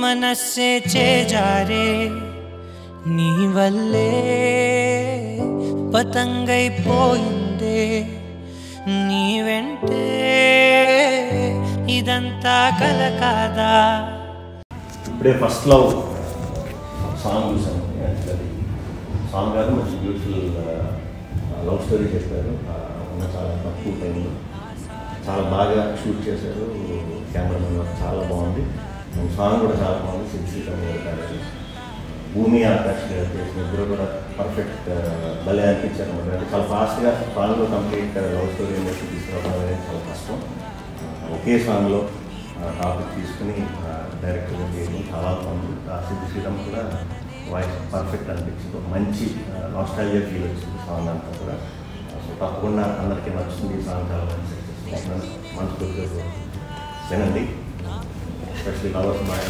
మనస్సే చేజారే నీ వల్లే పతంగైపోయిందే నీ వెంటే ఇదంతా కల కాదా. ఇప్పుడే ఫస్ట్ లవ్ సాంగ్ చూసాను. సాంగ్ కాదు, మంచి బ్యూటిఫుల్ లవ్ స్టోరీ చెప్పారు. చాలా తక్కువ టైంలో చాలా బాగా షూట్ చేశారు. కెమెరామెన్ వర్క్ చాలా బాగుంది. సాంగ్ కూడా చాలా బాగుంది. సిద్ధి భూమి ఆకాష్ చేసిన ఇద్దరు కూడా పర్ఫెక్ట్ భలే అనిపించారు అనమాట. అంటే చాలా ఫాస్ట్గా సాంగ్లో కంప్లీట్ లవ్ స్టోరీ ఇండస్ట్రీ తీసుకురావడం అనేది చాలా కష్టం. ఒకే సాంగ్లో టాపిక్ తీసుకుని డైరెక్ట్గా చేయడం చాలా బాగుంది. సిద్ధి శ్రీరామ్ కూడా వాయిస్ పర్ఫెక్ట్ అనిపించింది. మంచి నాస్టాల్జియా ఫీల్ వచ్చింది సాంగ్ అంతా కూడా. సో తప్పకుండా అందరికీ నచ్చుతుంది ఈ సాంగ్. చాలా మంచి మనస్ఫూర్తిగా వినండి. ఎస్పెషల్లీ లవర్స్ బాగా